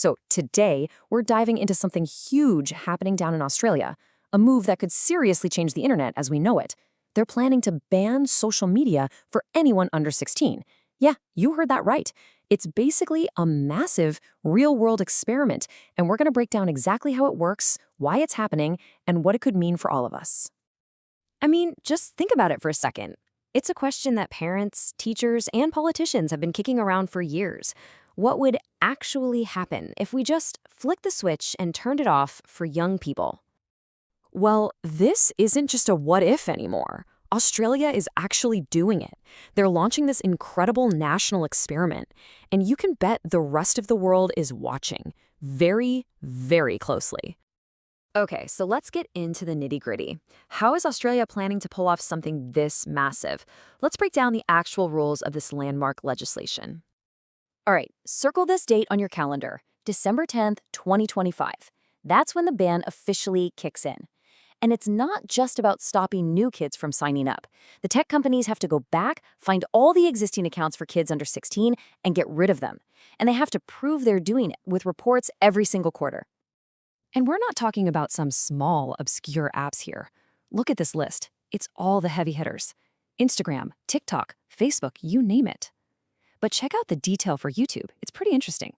So today, we're diving into something huge happening down in Australia, a move that could seriously change the internet as we know it. They're planning to ban social media for anyone under 16. Yeah, you heard that right. It's basically a massive, real-world experiment, and we're going to break down exactly how it works, why it's happening, and what it could mean for all of us. I mean, just think about it for a second. It's a question that parents, teachers, and politicians have been kicking around for years. What would actually happen if we just flicked the switch and turned it off for young people? Well, this isn't just a what if anymore. Australia is actually doing it. They're launching this incredible national experiment, and you can bet the rest of the world is watching very, very closely. Okay, so let's get into the nitty-gritty. How is Australia planning to pull off something this massive? Let's break down the actual rules of this landmark legislation. All right, circle this date on your calendar, December 10th, 2025. That's when the ban officially kicks in. And it's not just about stopping new kids from signing up. The tech companies have to go back, find all the existing accounts for kids under 16, and get rid of them. And they have to prove they're doing it with reports every single quarter. And we're not talking about some small, obscure apps here. Look at this list. It's all the heavy hitters. Instagram, TikTok, Facebook, you name it. But check out the detail for YouTube. It's pretty interesting.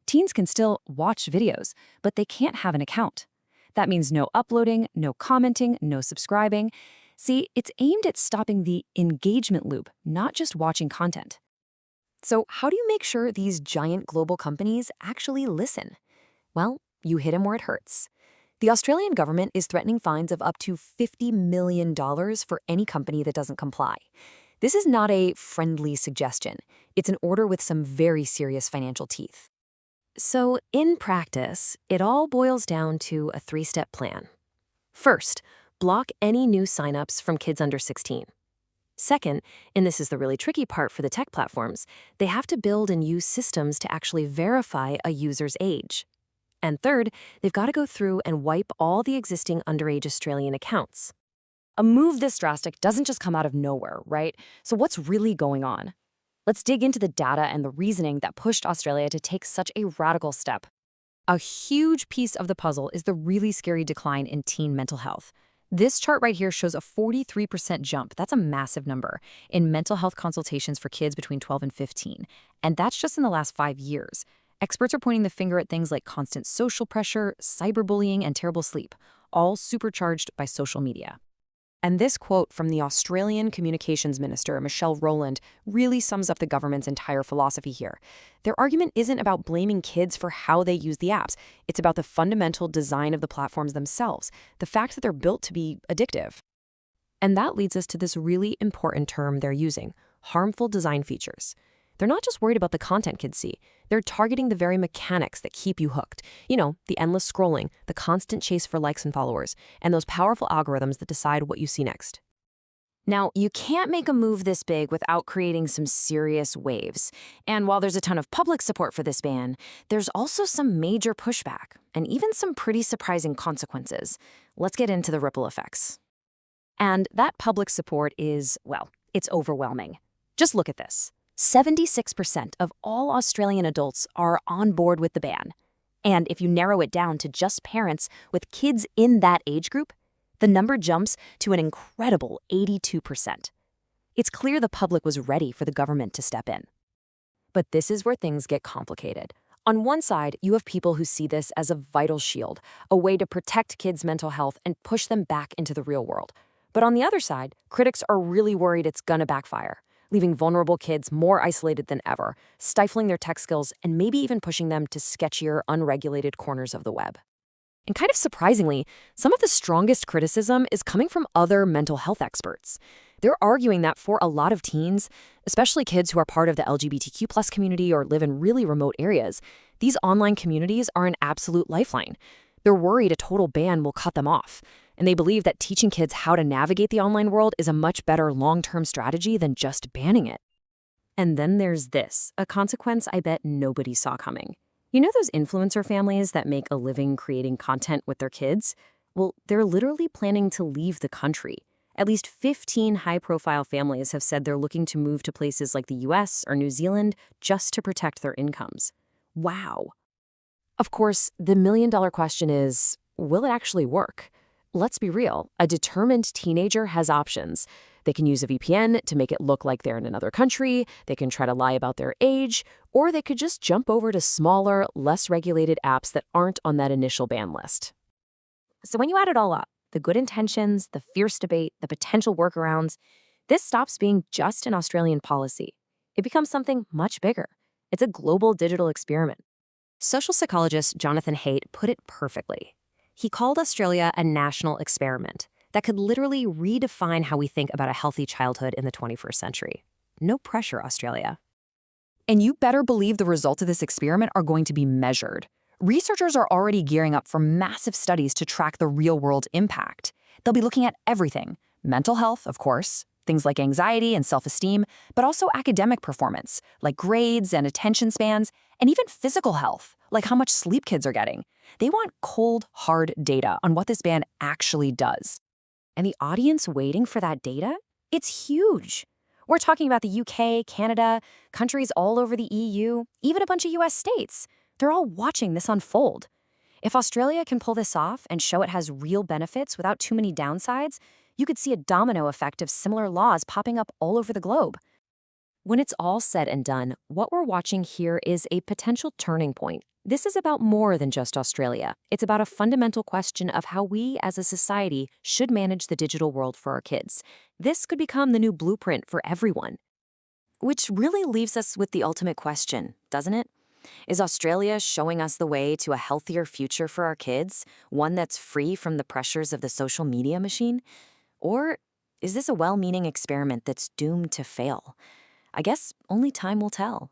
Teens can still watch videos, but they can't have an account. That means no uploading, no commenting, no subscribing. See, it's aimed at stopping the engagement loop, not just watching content. So how do you make sure these giant global companies actually listen? Well, you hit them where it hurts. The Australian government is threatening fines of up to $50 million for any company that doesn't comply. This is not a friendly suggestion. It's an order with some very serious financial teeth. So, in practice, it all boils down to a three-step plan. First, block any new signups from kids under 16. Second, and this is the really tricky part for the tech platforms, they have to build and use systems to actually verify a user's age. And third, they've got to go through and wipe all the existing underage Australian accounts. A move this drastic doesn't just come out of nowhere, right? So what's really going on? Let's dig into the data and the reasoning that pushed Australia to take such a radical step. A huge piece of the puzzle is the really scary decline in teen mental health. This chart right here shows a 43% jump, that's a massive number, in mental health consultations for kids between 12 and 15. And that's just in the last 5 years. Experts are pointing the finger at things like constant social pressure, cyberbullying, and terrible sleep, all supercharged by social media. And this quote from the Australian Communications Minister, Michelle Rowland, really sums up the government's entire philosophy here. Their argument isn't about blaming kids for how they use the apps. It's about the fundamental design of the platforms themselves, the fact that they're built to be addictive. And that leads us to this really important term they're using, harmful design features. They're not just worried about the content kids see. They're targeting the very mechanics that keep you hooked. You know, the endless scrolling, the constant chase for likes and followers, and those powerful algorithms that decide what you see next. Now, you can't make a move this big without creating some serious waves. And while there's a ton of public support for this ban, there's also some major pushback, and even some pretty surprising consequences. Let's get into the ripple effects. And that public support is, well, it's overwhelming. Just look at this. 76% of all Australian adults are on board with the ban. And if you narrow it down to just parents with kids in that age group, the number jumps to an incredible 82%. It's clear the public was ready for the government to step in. But this is where things get complicated. On one side, you have people who see this as a vital shield, a way to protect kids' mental health and push them back into the real world. But on the other side, critics are really worried it's gonna backfire, leaving vulnerable kids more isolated than ever, stifling their tech skills, and maybe even pushing them to sketchier, unregulated corners of the web. And kind of surprisingly, some of the strongest criticism is coming from other mental health experts. They're arguing that for a lot of teens, especially kids who are part of the LGBTQ+ community or live in really remote areas, these online communities are an absolute lifeline. They're worried a total ban will cut them off, and they believe that teaching kids how to navigate the online world is a much better long-term strategy than just banning it. And then there's this, a consequence I bet nobody saw coming. You know those influencer families that make a living creating content with their kids? Well, they're literally planning to leave the country. At least 15 high-profile families have said they're looking to move to places like the US or New Zealand just to protect their incomes. Wow. Of course, the million-dollar question is, will it actually work? Let's be real, a determined teenager has options. They can use a VPN to make it look like they're in another country, they can try to lie about their age, or they could just jump over to smaller, less regulated apps that aren't on that initial ban list. So when you add it all up, the good intentions, the fierce debate, the potential workarounds, this stops being just an Australian policy. It becomes something much bigger. It's a global digital experiment. Social psychologist Jonathan Haidt put it perfectly. He called Australia a national experiment that could literally redefine how we think about a healthy childhood in the 21st century. No pressure, Australia. And you better believe the results of this experiment are going to be measured. Researchers are already gearing up for massive studies to track the real-world impact. They'll be looking at everything: mental health, of course, things like anxiety and self-esteem, but also academic performance, like grades and attention spans, and even physical health, like how much sleep kids are getting. They want cold, hard data on what this ban actually does. And the audience waiting for that data? It's huge. We're talking about the UK, Canada, countries all over the EU, even a bunch of US states. They're all watching this unfold. If Australia can pull this off and show it has real benefits without too many downsides, you could see a domino effect of similar laws popping up all over the globe. When it's all said and done, what we're watching here is a potential turning point. This is about more than just Australia. It's about a fundamental question of how we as a society should manage the digital world for our kids. This could become the new blueprint for everyone. Which really leaves us with the ultimate question, doesn't it? Is Australia showing us the way to a healthier future for our kids, one that's free from the pressures of the social media machine? Or is this a well-meaning experiment that's doomed to fail? I guess only time will tell.